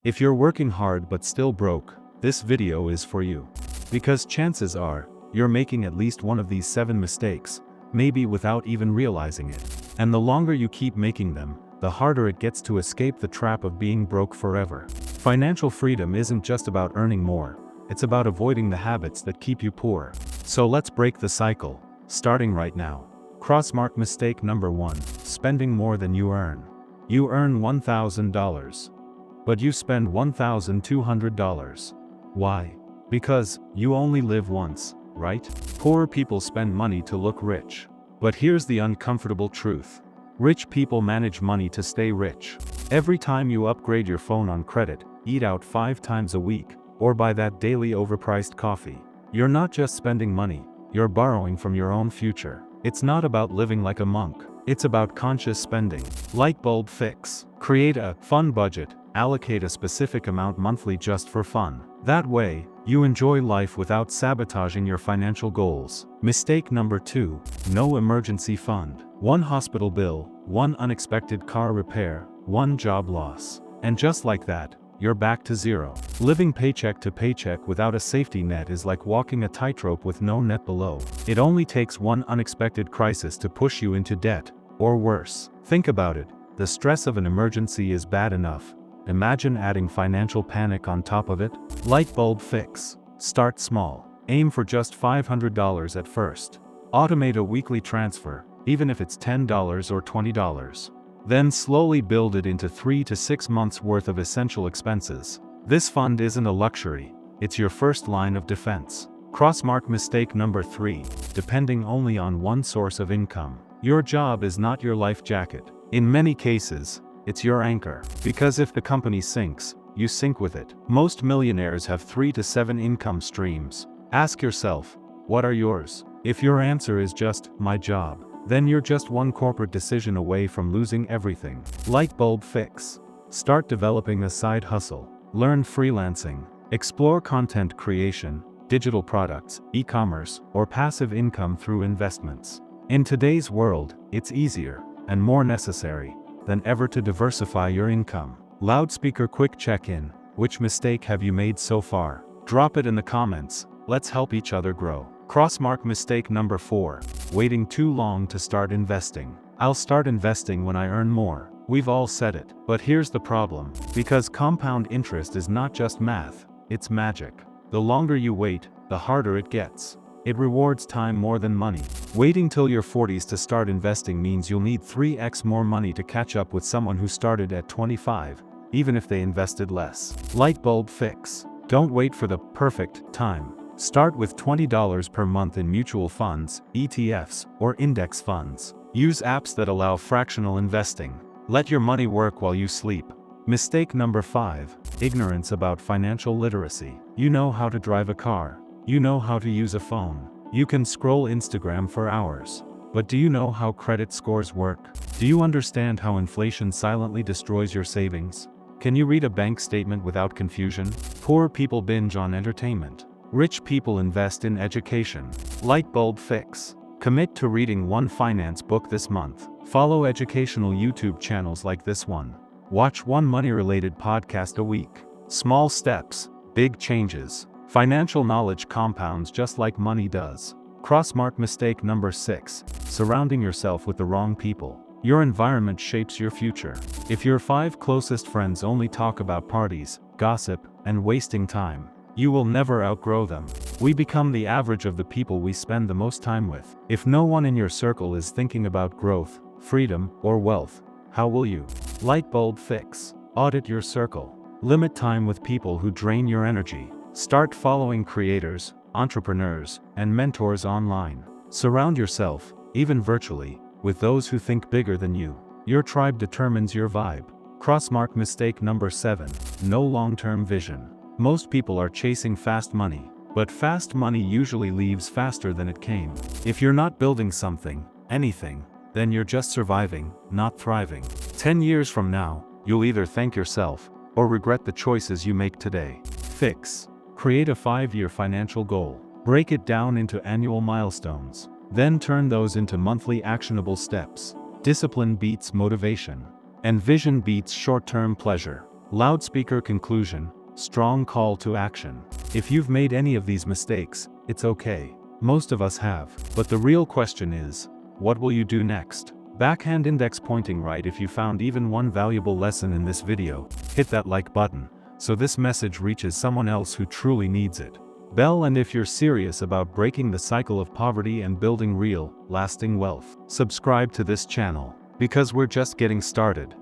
If you're working hard but still broke, this video is for you. Because chances are, you're making at least one of these 7 mistakes, maybe without even realizing it. And the longer you keep making them, the harder it gets to escape the trap of being broke forever. Financial freedom isn't just about earning more, it's about avoiding the habits that keep you poor. So let's break the cycle, starting right now. Crossmark mistake number 1, spending more than you earn. You earn $1,000. But you spend $1,200. Why? Because you only live once, right? Poor people spend money to look rich. But here's the uncomfortable truth. Rich people manage money to stay rich. Every time you upgrade your phone on credit, eat out 5 times a week, or buy that daily overpriced coffee, you're not just spending money, you're borrowing from your own future. It's not about living like a monk, it's about conscious spending. Light bulb fix. Create a fun budget. Allocate a specific amount monthly just for fun. That way, you enjoy life without sabotaging your financial goals. Mistake number 2, no emergency fund. 1 hospital bill, 1 unexpected car repair, 1 job loss. And just like that, you're back to zero. Living paycheck to paycheck without a safety net is like walking a tightrope with no net below. It only takes 1 unexpected crisis to push you into debt, or worse. Think about it, the stress of an emergency is bad enough. Imagine adding financial panic on top of it. Light bulb fix. Start small. Aim for just $500 at first. Automate a weekly transfer, even if it's $10 or $20. Then slowly build it into 3 to 6 months worth of essential expenses. This fund isn't a luxury, it's your first line of defense. Crossmark mistake number 3, depending only on 1 source of income. Your job is not your life jacket. In many cases, it's your anchor. Because if the company sinks, you sink with it. Most millionaires have 3 to 7 income streams. Ask yourself, what are yours? If your answer is just, my job, then you're just 1 corporate decision away from losing everything. Light bulb fix. Start developing a side hustle. Learn freelancing. Explore content creation, digital products, e-commerce, or passive income through investments. In today's world, it's easier, and more necessary, than ever to diversify your income. Loudspeaker quick check-in. Which mistake have you made so far? Drop it in the comments, let's help each other grow. Crossmark mistake number 4, waiting too long to start investing. I'll start investing when I earn more. We've all said it. But here's the problem. Because compound interest is not just math, it's magic. The longer you wait, the harder it gets. It rewards time more than money. Waiting till your 40s to start investing means you'll need 3x more money to catch up with someone who started at 25, even if they invested less. Light bulb fix. Don't wait for the perfect time. Start with $20 per month in mutual funds, ETFs, or index funds. Use apps that allow fractional investing. Let your money work while you sleep. Mistake number 5, ignorance about financial literacy. You know how to drive a car. You know how to use a phone. You can scroll Instagram for hours. But do you know how credit scores work? Do you understand how inflation silently destroys your savings? Can you read a bank statement without confusion? Poor people binge on entertainment. Rich people invest in education. Light bulb fix. Commit to reading 1 finance book this month. Follow educational YouTube channels like this one. Watch 1 money-related podcast a week. Small steps, big changes. Financial knowledge compounds just like money does. Crossmark mistake number 6, surrounding yourself with the wrong people. Your environment shapes your future. If your 5 closest friends only talk about parties, gossip, and wasting time, you will never outgrow them. We become the average of the people we spend the most time with. If no one in your circle is thinking about growth, freedom, or wealth, how will you? Light bulb fix. Audit your circle. Limit time with people who drain your energy. Start following creators, entrepreneurs, and mentors online. Surround yourself, even virtually, with those who think bigger than you. Your tribe determines your vibe. Crossmark mistake number 7, no long-term vision. Most people are chasing fast money, but fast money usually leaves faster than it came. If you're not building something, anything, then you're just surviving, not thriving. 10 years from now, you'll either thank yourself, or regret the choices you make today. Fix. Create a 5-year financial goal. Break it down into annual milestones. Then turn those into monthly actionable steps. Discipline beats motivation. And vision beats short-term pleasure. Loudspeaker conclusion, strong call to action. If you've made any of these mistakes, it's okay. Most of us have. But the real question is, what will you do next? Backhand index pointing right. If you found even one valuable lesson in this video, hit that like button, so this message reaches someone else who truly needs it. Bell, and if you're serious about breaking the cycle of poverty and building real, lasting wealth, subscribe to this channel, because we're just getting started.